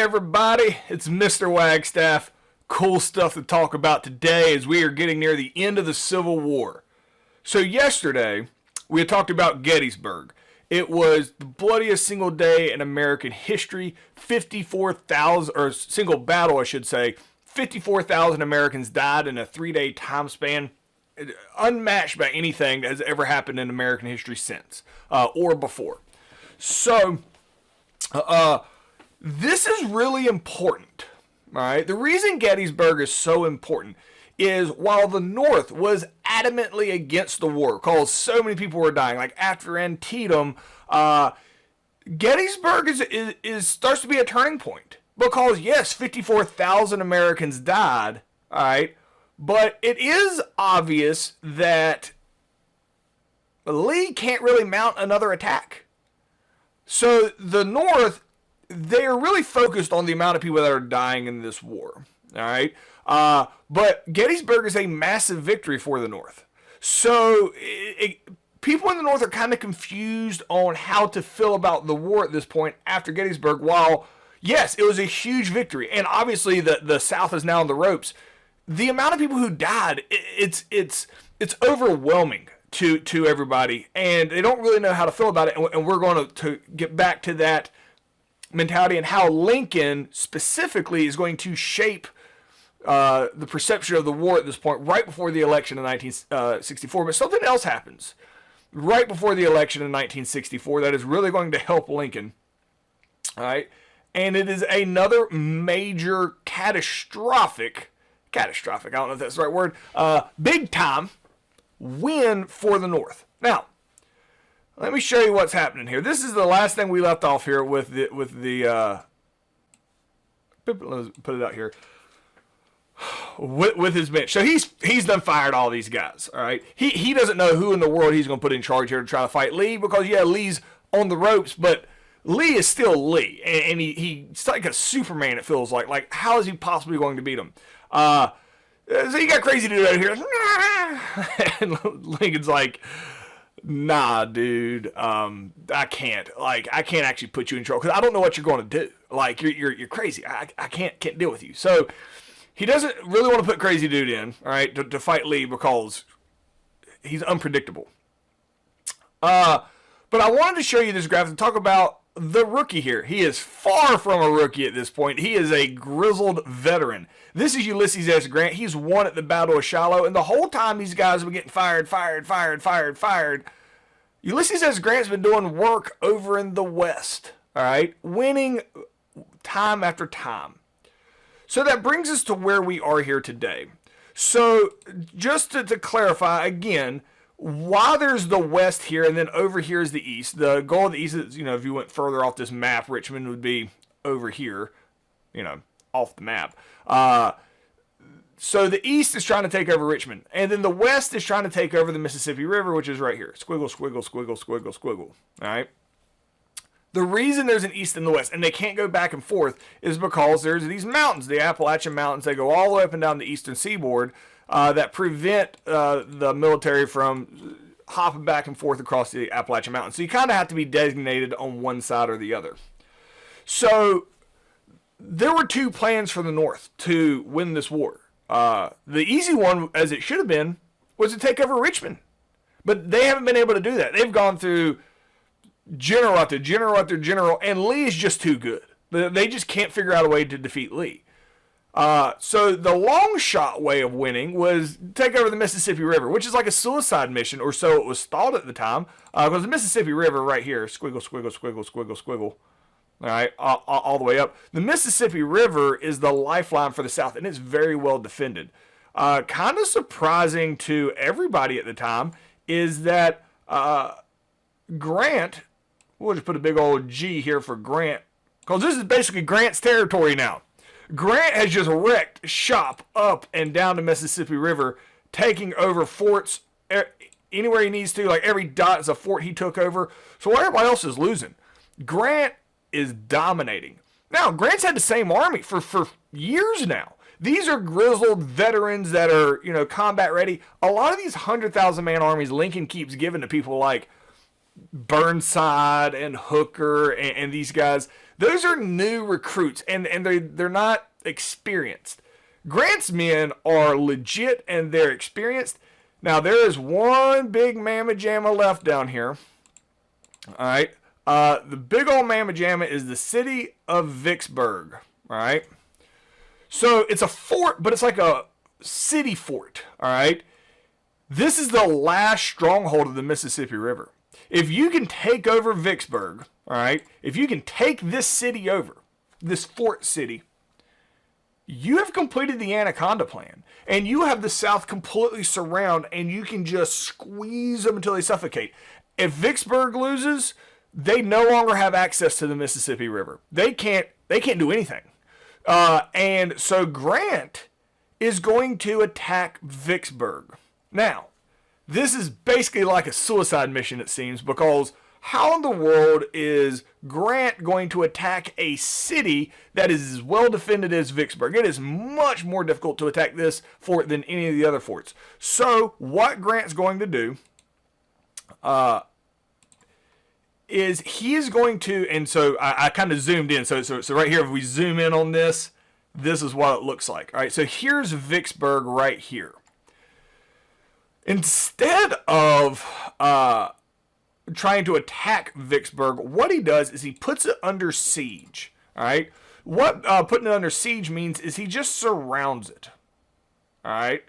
everybody, it's Mr. Wagstaff. Cool stuff to talk about today as we are getting near the end of the Civil War. So yesterday, we had talked about Gettysburg. It was the bloodiest single day in American history. 54,000, or single battle I should say, 54,000 Americans died in a 3-day time span. Unmatched by anything that has ever happened in American history since, or before. So, this is really important, all right? The reason Gettysburg is so important is while the North was adamantly against the war, because so many people were dying, like after Antietam, Gettysburg is starts to be a turning point. Because, yes, 54,000 Americans died, all right? But it is obvious that Lee can't really mount another attack. So the North, they are really focused on the amount of people that are dying in this war. All right. But Gettysburg is a massive victory for the North. So people in the North are kind of confused on how to feel about the war at this point after Gettysburg. While, yes, it was a huge victory. And obviously the South is now on the ropes. The amount of people who died, it's overwhelming to everybody, and they don't really know how to feel about it. And we're going to get back to that mentality and how Lincoln specifically is going to shape the perception of the war at this point, right before the election in 1964. But something else happens right before the election in 1964 that is really going to help Lincoln. All right, and it is another major catastrophic, I don't know if that's the right word, big time win for the North. Now, let me show you what's happening here. This is the last thing we left off here with the let's put it out here, with his bench. So he's done fired all these guys, all right? He doesn't know who in the world he's going to put in charge here to try to fight Lee, because, yeah, Lee's on the ropes, but Lee is still Lee, and he's like a Superman, it feels like. Like, how is he possibly going to beat him? So you got crazy dude out here. And Lincoln's like, nah, dude, I can't actually put you in trouble because I don't know what you're going to do. Like, you're crazy. I can't deal with you. So he doesn't really want to put crazy dude in, all right, to fight Lee because he's unpredictable. But I wanted to show you this graphic and talk about the rookie here. He is far from a rookie at this point. He is a grizzled veteran. This is Ulysses S. Grant. He's won at the Battle of Shiloh, and the whole time these guys have been getting fired. Ulysses S. Grant's been doing work over in the West, all right, winning time after time. So that brings us to where we are here today. So just to clarify again, while there's the West here and then over here is the East, the goal of the East is, if you went further off this map, Richmond would be over here, off the map. So the East is trying to take over Richmond, and then the West is trying to take over the Mississippi River, which is right here. Squiggle, squiggle, squiggle, squiggle, squiggle. All right. The reason there's an East and the West, and they can't go back and forth, is because there's these mountains, the Appalachian Mountains. They go all the way up and down the eastern seaboard that prevent the military from hopping back and forth across the Appalachian Mountains. So you kind of have to be designated on one side or the other. So there were two plans for the North to win this war. The easy one, as it should have been, was to take over Richmond. But they haven't been able to do that. They've gone through general after general after general, and Lee is just too good. They just can't figure out a way to defeat Lee. So the long shot way of winning was take over the Mississippi River, which is like a suicide mission, or so it was thought at the time. Because the Mississippi River right here, squiggle, squiggle, squiggle, squiggle, squiggle, all right, all the way up. The Mississippi River is the lifeline for the South, and it's very well defended. Kind of surprising to everybody at the time is that Grant, we'll just put a big old G here for Grant, because this is basically Grant's territory now. Grant has just wrecked shop up and down the Mississippi River, taking over forts anywhere he needs to. Like every dot is a fort he took over. So while everybody else is losing, Grant is dominating. Now, Grant's had the same army for years now. These are grizzled veterans that are, combat ready. A lot of these 100,000 man armies Lincoln keeps giving to people like Burnside and Hooker and these guys, those are new recruits, and they're not experienced. Grant's men are legit and they're experienced. Now, there is one big mamma jamma left down here. All right. The big old mamma jamma is the city of Vicksburg. All right. So it's a fort, but it's like a city fort. All right. This is the last stronghold of the Mississippi River. If you can take over Vicksburg, all right, if you can take this city over, this fort city, you have completed the Anaconda Plan, and you have the South completely surrounded, and you can just squeeze them until they suffocate. If Vicksburg loses, they no longer have access to the Mississippi River. They can't do anything. And so Grant is going to attack Vicksburg. Now, this is basically like a suicide mission, it seems, because how in the world is Grant going to attack a city that is as well defended as Vicksburg? It is much more difficult to attack this fort than any of the other forts. So what Grant's going to do is he is going to, and so I kind of zoomed in. So right here, if we zoom in on this, this is what it looks like. All right, so here's Vicksburg right here. Instead of trying to attack Vicksburg, what he does is he puts it under siege. All right. What putting it under siege means is he just surrounds it. All right.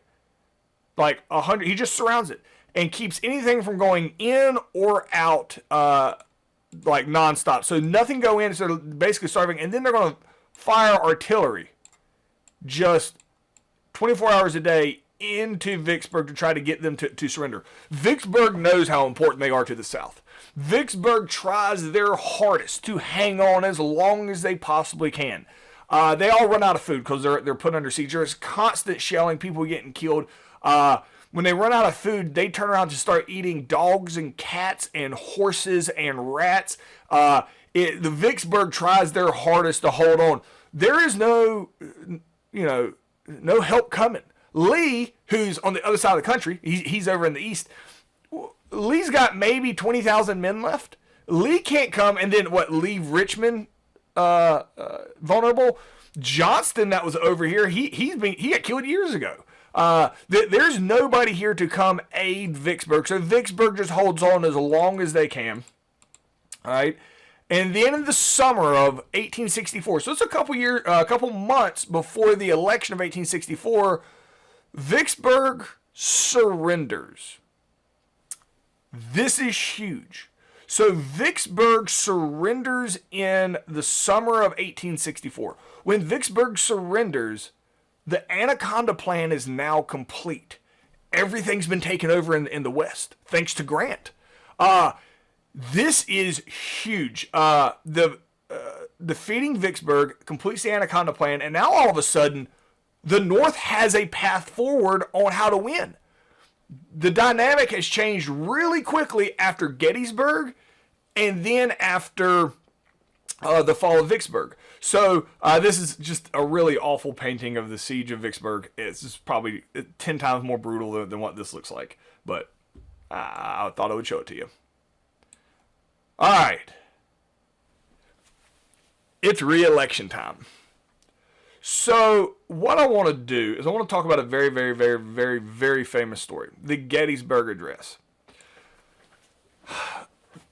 Like 100, he just surrounds it and keeps anything from going in or out, like nonstop. So nothing go in. So basically starving, and then they're going to fire artillery, just 24 hours a day into Vicksburg to try to get them to surrender. Vicksburg knows how important they are to the South. Vicksburg tries their hardest to hang on as long as they possibly can. They all run out of food because they're put under siege. There's constant shelling, people getting killed. When they run out of food, they turn around to start eating dogs and cats and horses and rats. The Vicksburg tries their hardest to hold on. There is no help coming. Lee, who's on the other side of the country, he's over in the east. Lee's got maybe 20,000 men left. Lee can't come and then leave Richmond vulnerable. Johnston, that was over here, he got killed years ago. There's nobody here to come aid Vicksburg, so Vicksburg just holds on as long as they can. All right. And then in the summer of 1864, so it's a couple months before the election of 1864, Vicksburg surrenders. This is huge. So Vicksburg surrenders in the summer of 1864. When Vicksburg surrenders, the Anaconda Plan is now complete. Everything's been taken over in the West, thanks to Grant. This is huge. Defeating Vicksburg completes the Anaconda Plan, and now all of a sudden, the North has a path forward on how to win. The dynamic has changed really quickly after Gettysburg and then after the fall of Vicksburg. So this is just a really awful painting of the siege of Vicksburg. It's just probably 10 times more brutal than what this looks like. But I thought I would show it to you. All right. It's re-election time. So what I want to do is I want to talk about a very, very, very, very, very famous story. The Gettysburg Address.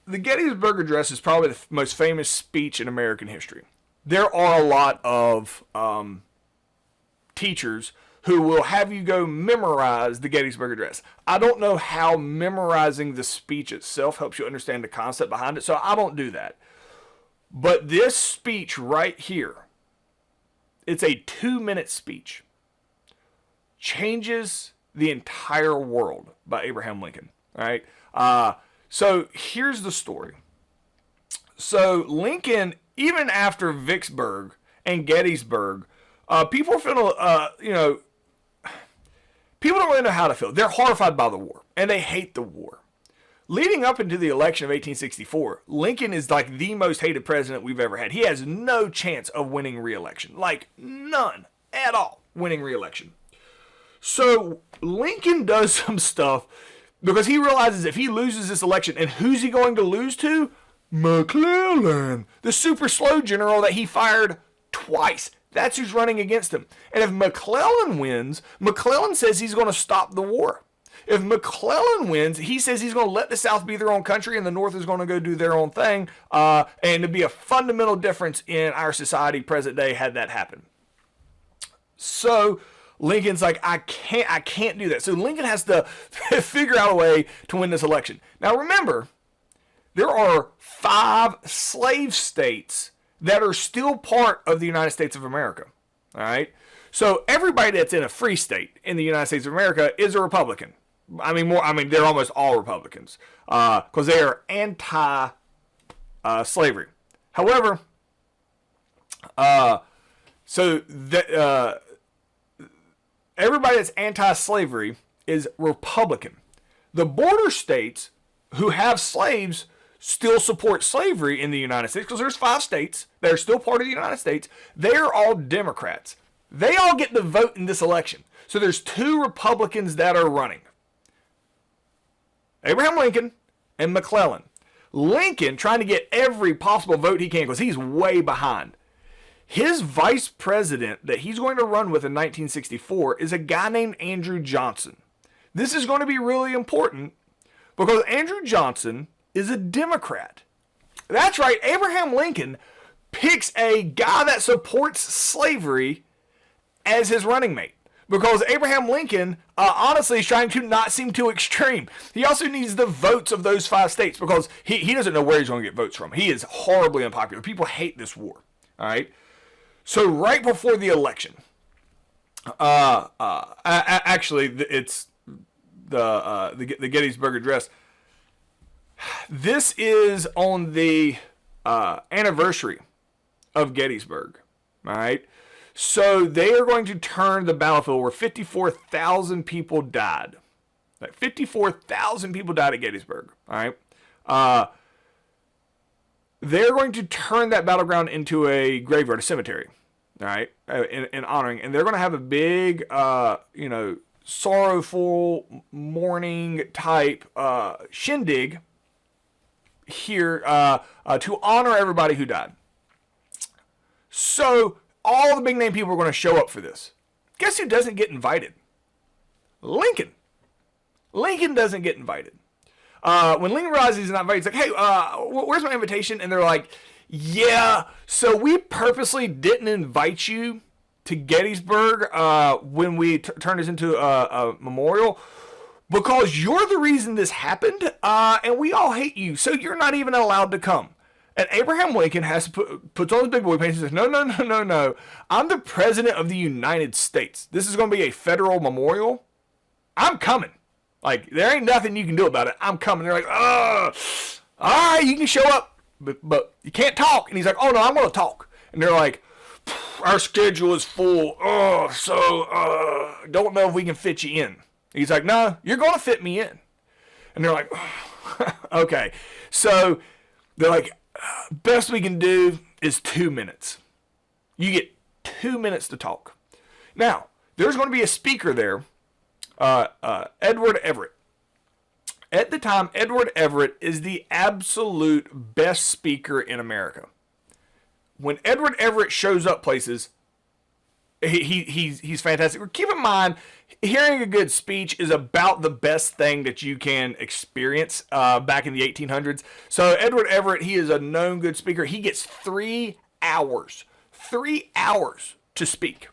The Gettysburg Address is probably the most famous speech in American history. There are a lot of teachers who will have you go memorize the Gettysburg Address. I don't know how memorizing the speech itself helps you understand the concept behind it, so I don't do that. But this speech right here, it's a 2-minute speech, changes the entire world by Abraham Lincoln. All right. So here's the story. So Lincoln, even after Vicksburg and Gettysburg, people feel, people don't really know how to feel. They're horrified by the war, and they hate the war. Leading up into the election of 1864, Lincoln is like the most hated president we've ever had. He has no chance of winning re-election. Like, none at all winning re-election. So Lincoln does some stuff Because he realizes if he loses this election, and who's he going to lose to? McClellan, the super slow general that he fired twice. That's who's running against him. And if McClellan wins, McClellan says he's going to stop the war. If McClellan wins, he says he's going to let the South be their own country and the North is going to go do their own thing. And it'd be a fundamental difference in our society present day had that happen. So Lincoln's like, I can't do that. So Lincoln has to figure out a way to win this election. Now remember, there are 5 slave states that are still part of the United States of America. All right. So everybody that's in a free state in the United States of America is a Republican. They're almost all Republicans because they are anti-slavery. However, everybody that's anti-slavery is Republican. The border states who have slaves still support slavery in the United States because there's 5 states that are still part of the United States. They're all Democrats. They all get to vote in this election. So there's 2 Republicans that are running. Abraham Lincoln and McClellan. Lincoln trying to get every possible vote he can because he's way behind. His vice president that he's going to run with in 1964 is a guy named Andrew Johnson. This is going to be really important because Andrew Johnson is a Democrat. That's right, Abraham Lincoln picks a guy that supports slavery as his running mate. Because Abraham Lincoln, honestly, is trying to not seem too extreme. He also needs the votes of those 5 states because he doesn't know where he's going to get votes from. He is horribly unpopular. People hate this war. All right. So right before the election, actually, it's the Gettysburg Address. This is on the anniversary of Gettysburg. All right. So they are going to turn the battlefield where 54,000 people died. Like 54,000 people died at Gettysburg. All right. They're going to turn that battleground into a graveyard, a cemetery. All right. In honoring. And they're going to have a big, sorrowful mourning type shindig here to honor everybody who died. So all the big name people are going to show up for this. Guess who doesn't get invited? Lincoln. Lincoln doesn't get invited. When Lincoln realizes he's not invited, he's like, hey, where's my invitation? And they're like, yeah, so we purposely didn't invite you to Gettysburg when we turned this into a memorial because you're the reason this happened, and we all hate you, so you're not even allowed to come. And Abraham Lincoln has to puts on his big boy pants and says, no. I'm the president of the United States. This is going to be a federal memorial. I'm coming. Like, there ain't nothing you can do about it. I'm coming. They're like, all right, you can show up, but you can't talk. And he's like, oh, no, I'm going to talk. And they're like, our schedule is full. Don't know if we can fit you in. He's like, no, you're going to fit me in. And they're like, okay. So they're like, best we can do is 2 minutes. You get 2 minutes to talk. Now, there's going to be a speaker there, Edward Everett. At the time, Edward Everett is the absolute best speaker in America. When Edward Everett shows up places, he's fantastic. Keep in mind, hearing a good speech is about the best thing that you can experience back in the 1800s. So Edward Everett, he is a known good speaker. He gets 3 hours. 3 hours to speak.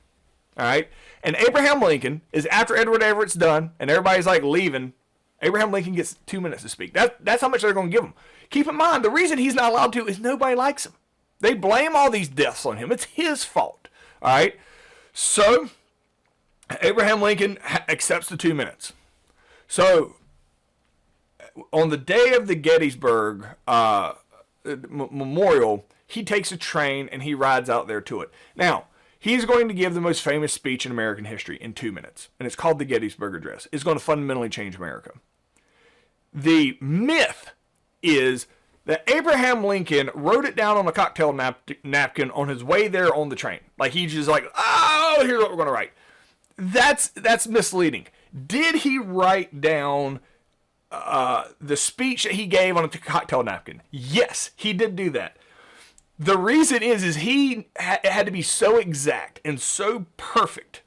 All right? And Abraham Lincoln is after Edward Everett's done and everybody's like leaving, Abraham Lincoln gets 2 minutes to speak. That's how much they're going to give him. Keep in mind, the reason he's not allowed to is nobody likes him. They blame all these deaths on him. It's his fault. All right? So Abraham Lincoln accepts the 2 minutes. So on the day of the Gettysburg memorial, he takes a train and he rides out there to it. Now, he's going to give the most famous speech in American history in 2 minutes, and it's called the Gettysburg Address. It's going to fundamentally change America. The myth is that Abraham Lincoln wrote it down on a cocktail napkin on his way there on the train. Like, he's just like, oh, here's what we're going to write. That's misleading. Did he write down the speech that he gave on a cocktail napkin. Yes, he did do that. The reason is he had to be so exact and so perfect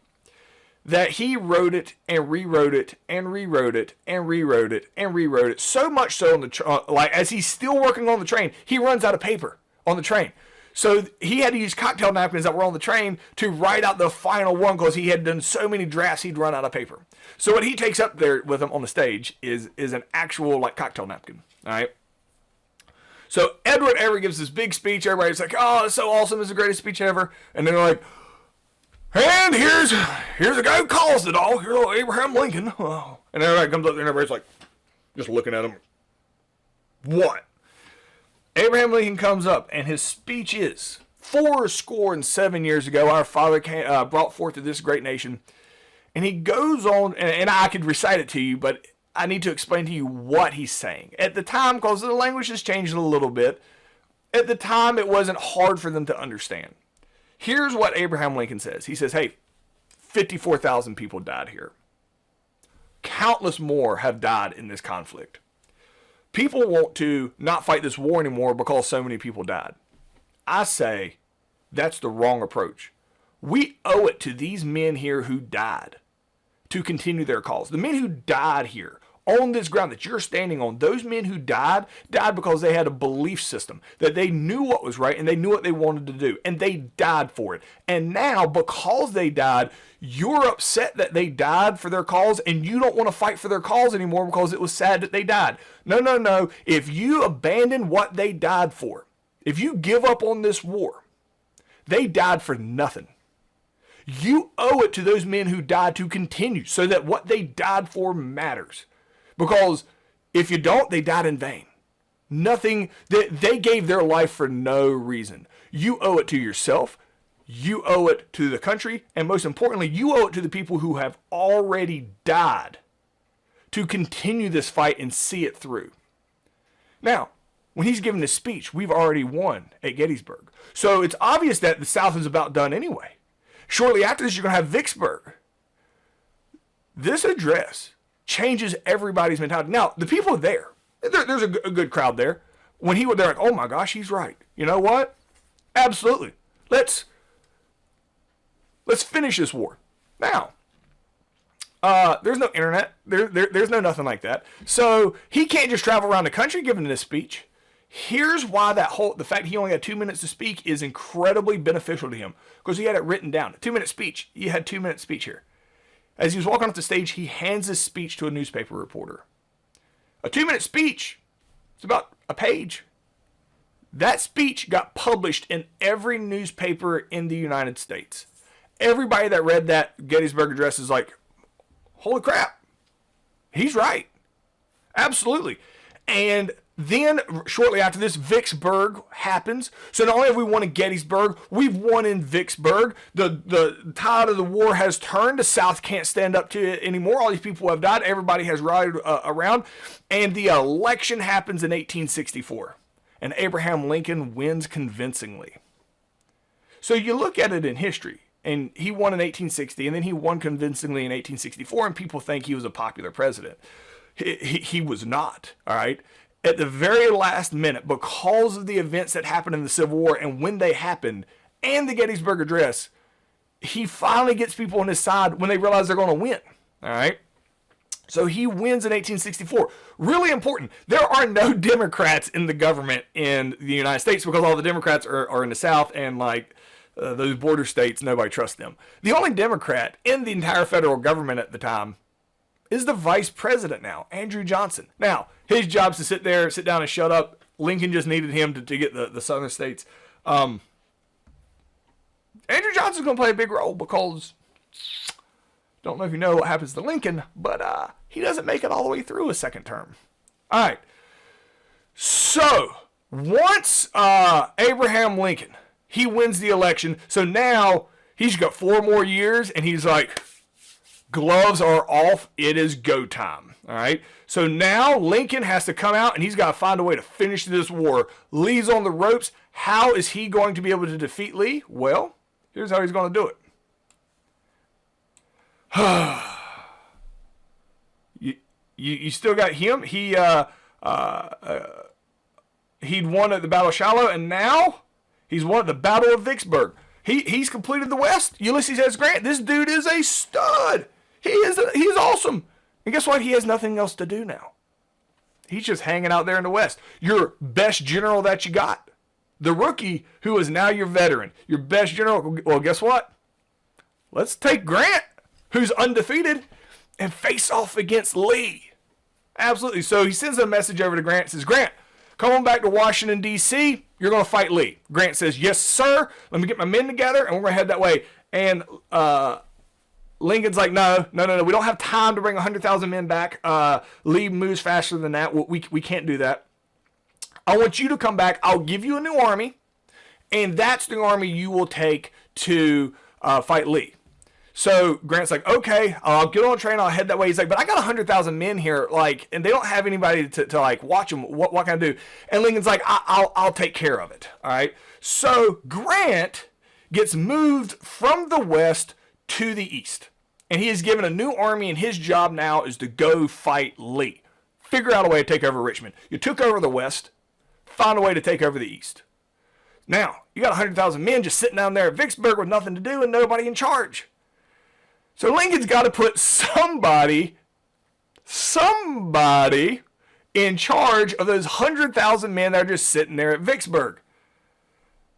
that he wrote it and rewrote it and rewrote it and rewrote it and rewrote it. So much so on the like as he's still working on the train, he runs out of paper on the train. So he had to use cocktail napkins that were on the train to write out the final one because he had done so many drafts he'd run out of paper. So what he takes up there with him on the stage is an actual like cocktail napkin. All right. So Edward Everett gives this big speech. Everybody's like, "Oh, it's so awesome! It's the greatest speech ever." And they're like, "And here's a guy who calls it all. Here's old Abraham Lincoln." Oh. And everybody comes up there and everybody's like, just looking at him. What? Abraham Lincoln comes up and his speech is, 77 years ago, our father brought forth to this great nation. And he goes on, and I could recite it to you, but I need to explain to you what he's saying. At the time, because the language has changed a little bit, at the time it wasn't hard for them to understand. Here's what Abraham Lincoln says. He says, "Hey, 54,000 people died here. Countless more have died in this conflict. People want to not fight this war anymore because so many people died. I say that's the wrong approach. We owe it to these men here who died to continue their cause. The men who died here on this ground that you're standing on, those men who died because they had a belief system, that they knew what was right and they knew what they wanted to do, and they died for it. And now, because they died, you're upset that they died for their cause, and you don't want to fight for their cause anymore because it was sad that they died. No, no, no. If you abandon what they died for, if you give up on this war, they died for nothing. You owe it to those men who died to continue so that what they died for matters. Because if you don't, they died in vain. Nothing, they gave their life for no reason. You owe it to yourself. You owe it to the country. And most importantly, you owe it to the people who have already died to continue this fight and see it through. Now, when he's giving this speech, we've already won at Gettysburg. So it's obvious that the South is about done anyway. Shortly after this, you're going to have Vicksburg. This address changes everybody's mentality. Now, the people there's a good crowd there. When they're like, "Oh my gosh, he's right. You know what? Absolutely. Let's finish this war." Now, there's no internet. There's no nothing like that. So he can't just travel around the country giving this speech. Here's why the fact he only had 2 minutes to speak is incredibly beneficial to him, because he had it written down. A 2-minute speech. You had 2 minute speech here. As he was walking off the stage, he hands his speech to a newspaper reporter. A 2-minute speech, it's about a page. That speech got published in every newspaper in the United States. Everybody that read that Gettysburg Address is like, "Holy crap, he's right." Absolutely. And then, shortly after this, Vicksburg happens. So not only have we won in Gettysburg, we've won in Vicksburg. The tide of the war has turned. The South can't stand up to it anymore. All these people have died. Everybody has rallied around. And the election happens in 1864. And Abraham Lincoln wins convincingly. So you look at it in history. And he won in 1860, and then he won convincingly in 1864, and people think he was a popular president. He was not, all right? At the very last minute, because of the events that happened in the Civil War and when they happened, and the Gettysburg Address, he finally gets people on his side when they realize they're going to win, all right? So he wins in 1864. Really important. There are no Democrats in the government in the United States because all the Democrats are in the South, and those border states, nobody trusts them. The only Democrat in the entire federal government at the time is the vice president now, Andrew Johnson. Now, his job's to sit down and shut up. Lincoln just needed him to get the southern states. Andrew Johnson's going to play a big role because, don't know if you know what happens to Lincoln, but he doesn't make it all the way through a second term. All right. So, once Abraham Lincoln, he wins the election, so now he's got 4 more years, and he's like, gloves are off, it is go time. All right. So now Lincoln has to come out and he's got to find a way to finish this war. Lee's on the ropes. How is he going to be able to defeat Lee? Well, here's how he's going to do it. You still got him. He'd won at the Battle of Shiloh, and now he's won at the Battle of Vicksburg. He's completed the West. Ulysses S. Grant. This dude is a stud. He's awesome. And guess what? He has nothing else to do now. He's just hanging out there in the West. Your best general that you got. The rookie who is now your veteran. Your best general. Well, guess what? Let's take Grant, who's undefeated, and face off against Lee. Absolutely. So he sends a message over to Grant and says, Grant, come on back to Washington, D.C. You're going to fight Lee. Grant says, yes, sir. Let me get my men together, and we're going to head that way. And Lincoln's like, no. We don't have time to bring 100,000 men back. Lee moves faster than that. We can't do that. I want you to come back. I'll give you a new army, and that's the army you will take to fight Lee. So Grant's like, okay, I'll get on a train. I'll head that way. He's like, but I got 100,000 men here, like, and they don't have anybody to like watch them. What can I do? And Lincoln's like, I'll take care of it. All right. So Grant gets moved from the west to the east, and he is given a new army, and his job now is to go fight Lee. Figure out a way to take over Richmond. You took over the west. Find a way to take over the east. Now you got 100,000 men just sitting down there at Vicksburg with nothing to do and nobody in charge. So Lincoln's got to put somebody in charge of those 100,000 men that are just sitting there at Vicksburg.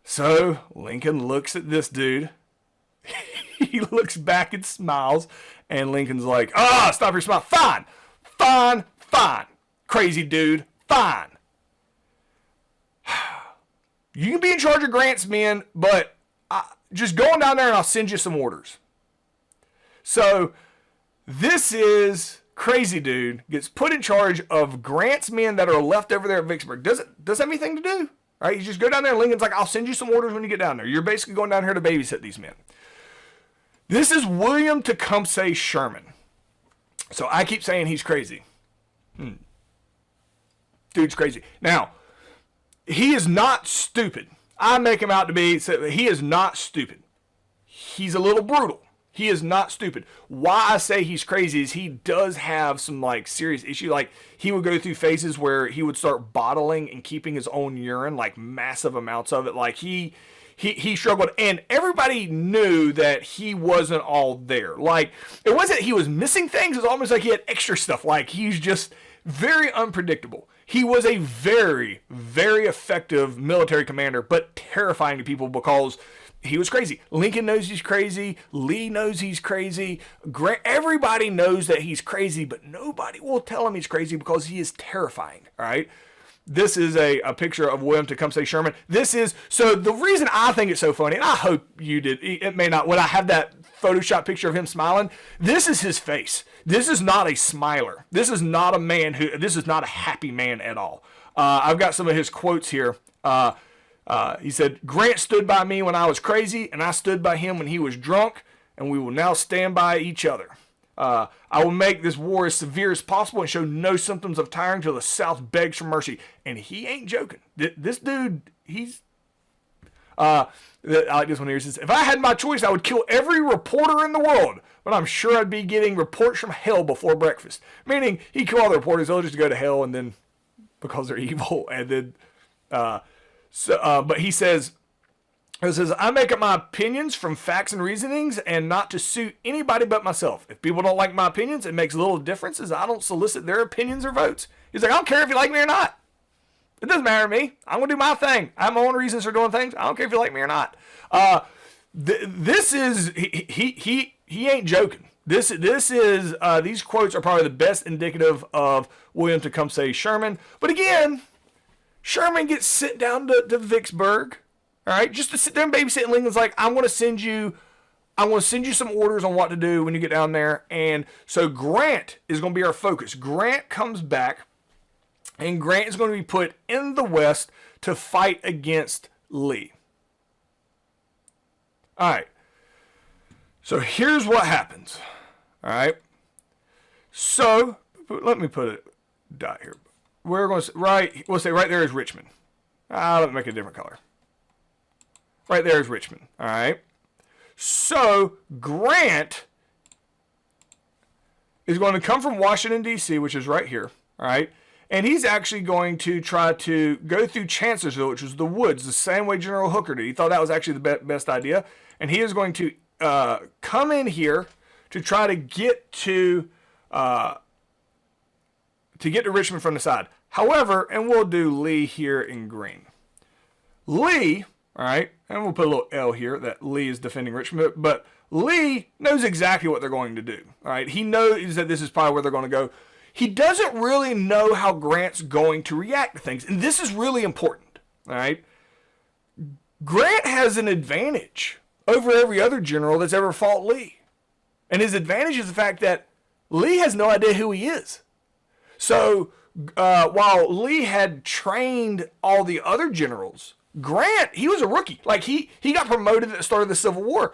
So Lincoln looks at this dude. He looks back and smiles, and Lincoln's like, stop your smile. Fine. Crazy dude, fine. You can be in charge of Grant's men, but just go on down there and I'll send you some orders. So this is crazy dude gets put in charge of Grant's men that are left over there at Vicksburg. Doesn't have anything to do, right? You just go down there and Lincoln's like, I'll send you some orders when you get down there. You're basically going down here to babysit these men. This is William Tecumseh Sherman. So I keep saying he's crazy. Dude's crazy. Now, he is not stupid. I make him out to be, he is not stupid. He's a little brutal. He is not stupid. Why I say he's crazy is he does have some like serious issue. Like he would go through phases where he would start bottling and keeping his own urine, like massive amounts of it. Like he struggled, and everybody knew that he wasn't all there. Like it wasn't he was missing things. It was almost like he had extra stuff. Like he's just very unpredictable. He was a very, very effective military commander, but terrifying to people because he was crazy. Lincoln knows he's crazy. Lee knows he's crazy. Everybody knows that he's crazy, but nobody will tell him he's crazy because he is terrifying. All right. This is a picture of William Tecumseh Sherman. So the reason I think it's so funny, and I hope you did, it may not, when I have that Photoshop picture of him smiling, this is his face. This is not a smiler. This is not a man this is not a happy man at all. I've got some of his quotes here. He said, Grant stood by me when I was crazy, and I stood by him when he was drunk, and we will now stand by each other. I will make this war as severe as possible and show no symptoms of tiring till the South begs for mercy. And he ain't joking. This dude, I like this one here. He says, if I had my choice, I would kill every reporter in the world, but I'm sure I'd be getting reports from hell before breakfast. Meaning, he kill all the reporters, they'll just go to hell, and then, because they're evil, and then, but he says, I make up my opinions from facts and reasonings and not to suit anybody but myself. If people don't like my opinions, it makes little differences. I don't solicit their opinions or votes. He's like, I don't care if you like me or not. It doesn't matter to me. I'm going to do my thing. I have my own reasons for doing things. I don't care if you like me or not. This is, he ain't joking. This is, these quotes are probably the best indicative of William Tecumseh Sherman. But again, Sherman gets sent down to Vicksburg. All right, just to sit there and babysit. And Lincoln's like, I'm going to send you some orders on what to do when you get down there. And so Grant is going to be our focus. Grant comes back, and Grant is going to be put in the West to fight against Lee. All right. So here's what happens. All right. So let me put a dot here. We're going to we'll say right there is Richmond. Let me make it a different color. Right there is Richmond. All right. So Grant is going to come from Washington, D.C., which is right here, all right? And he's actually going to try to go through Chancellorsville, which was the woods, the same way General Hooker did. He thought that was actually the best idea. And he is going to come in here to try to get to Richmond from the side. However, and we'll do Lee here in green. Lee, all right, and we'll put a little L here that Lee is defending Richmond, but Lee knows exactly what they're going to do, all right? He knows that this is probably where they're going to go. He doesn't really know how Grant's going to react to things, and this is really important, all right? Grant has an advantage over every other general that's ever fought Lee, and his advantage is the fact that Lee has no idea who he is. So while Lee had trained all the other generals, Grant, he was a rookie. Like, he got promoted at the start of the Civil War.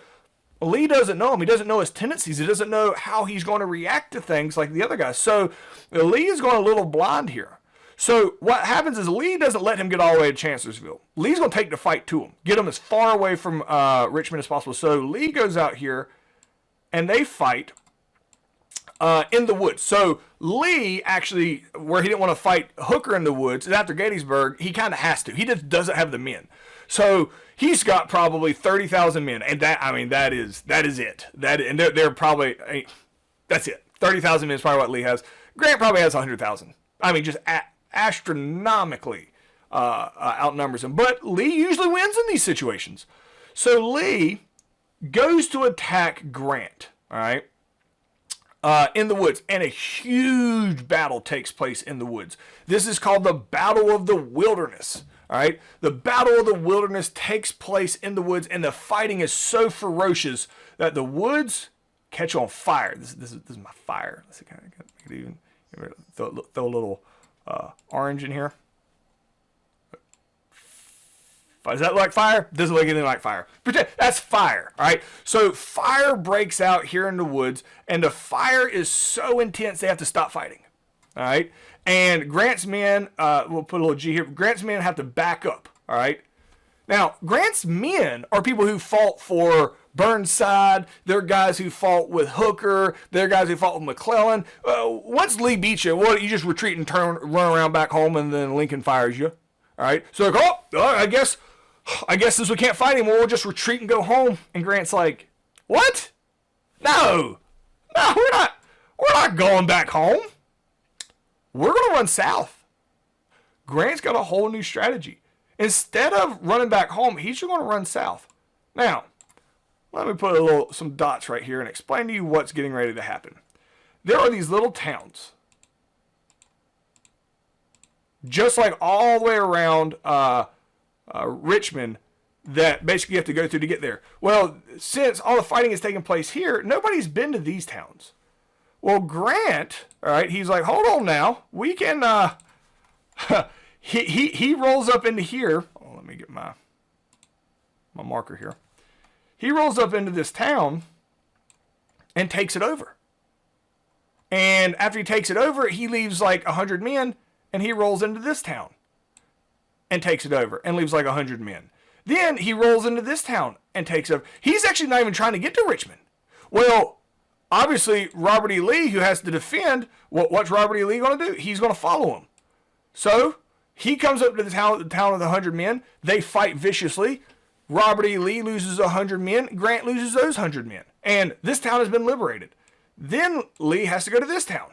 Lee doesn't know him. He doesn't know his tendencies. He doesn't know how he's going to react to things like the other guys. So Lee is going a little blind here. So what happens is Lee doesn't let him get all the way to Chancellorsville. Lee's going to take the fight to him, get him as far away from Richmond as possible. So Lee goes out here, and they fight in the woods. So Lee actually, where he didn't want to fight Hooker in the woods, and after Gettysburg, he kind of has to. He just doesn't have the men. So he's got probably 30,000 men, and that is it. And they're probably, that's it. 30,000 men is probably what Lee has. Grant probably has 100,000. Just astronomically outnumbers him. But Lee usually wins in these situations. So Lee goes to attack Grant, all right, in the woods, and a huge battle takes place in the woods. This is called the Battle of the Wilderness. All right, the Battle of the Wilderness takes place in the woods, and the fighting is so ferocious that the woods catch on fire. This is my fire. Let's see, kind of even throw a little orange in here. Does that look like fire? Doesn't look anything like fire. Pretend that's fire. All right. So fire breaks out here in the woods, and the fire is so intense they have to stop fighting. All right. And Grant's men, we'll put a little G here. Grant's men have to back up. All right. Now, Grant's men are people who fought for Burnside. They're guys who fought with Hooker. They're guys who fought with McClellan. Once Lee beats you, you just retreat and run around back home, and then Lincoln fires you. All right. So like, I guess since we can't fight anymore, we'll just retreat and go home. And Grant's like, what? No, we're not going back home. We're going to run south. Grant's got a whole new strategy. Instead of running back home, he's just going to run south. Now, let me put some dots right here and explain to you what's getting ready to happen. There are these little towns, just like all the way around Richmond, that basically you have to go through to get there. Well, since all the fighting is taking place here, nobody's been to these towns. Well, Grant, all right, he's like, hold on now. We can, he rolls up into here. Oh, let me get my marker here. He rolls up into this town and takes it over. And after he takes it over, he leaves like 100 men, and he rolls into this town and takes it over and leaves like 100 men. Then he rolls into this town and takes over. He's actually not even trying to get to Richmond. Well, obviously, Robert E. Lee, who has to defend, what's Robert E. Lee going to do? He's going to follow him. So he comes up to the town with 100 men. They fight viciously. Robert E. Lee loses 100 men. Grant loses those 100 men. And this town has been liberated. Then Lee has to go to this town.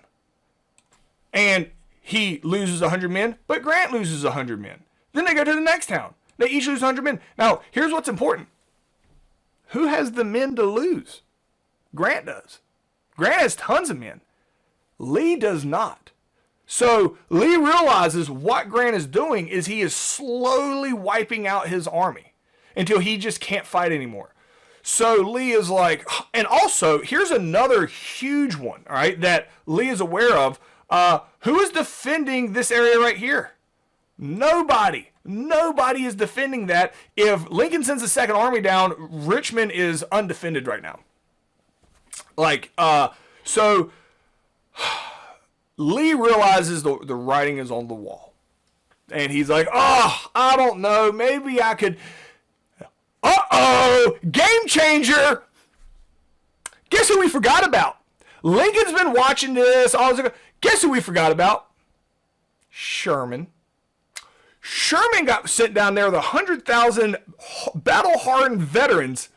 And he loses 100 men, but Grant loses 100 men. Then they go to the next town. They each lose 100 men. Now, here's what's important. Who has the men to lose? Grant does. Grant has tons of men. Lee does not. So Lee realizes what Grant is doing is he is slowly wiping out his army until he just can't fight anymore. So Lee is like, and also here's another huge one, all right, that Lee is aware of. Who is defending this area right here? Nobody. Nobody is defending that. If Lincoln sends the Second Army down, Richmond is undefended right now. So Lee realizes the writing is on the wall. And he's like, I don't know. Maybe I could. Game changer. Guess who we forgot about? Lincoln's been watching this. Guess who we forgot about? Sherman. Sherman got sent down there with 100,000 battle-hardened veterans,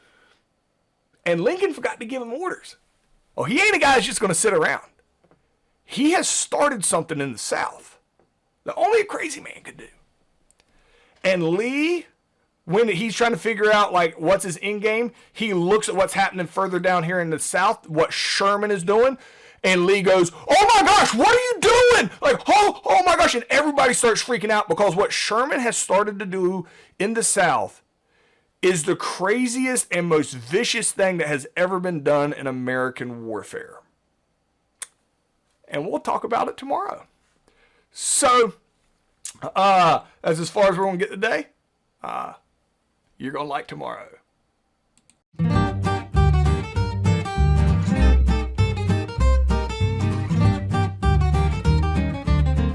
and Lincoln forgot to give him orders. Oh, he ain't a guy that's just going to sit around. He has started something in the South that only a crazy man could do. And Lee, when he's trying to figure out like what's his end game, he looks at what's happening further down here in the South, what Sherman is doing, and Lee goes, "Oh my gosh, what are you doing?" Like, oh my gosh, and everybody starts freaking out because what Sherman has started to do in the South is the craziest and most vicious thing that has ever been done in American warfare. And we'll talk about it tomorrow. So, that's as far as we're going to get today. You're going to like tomorrow.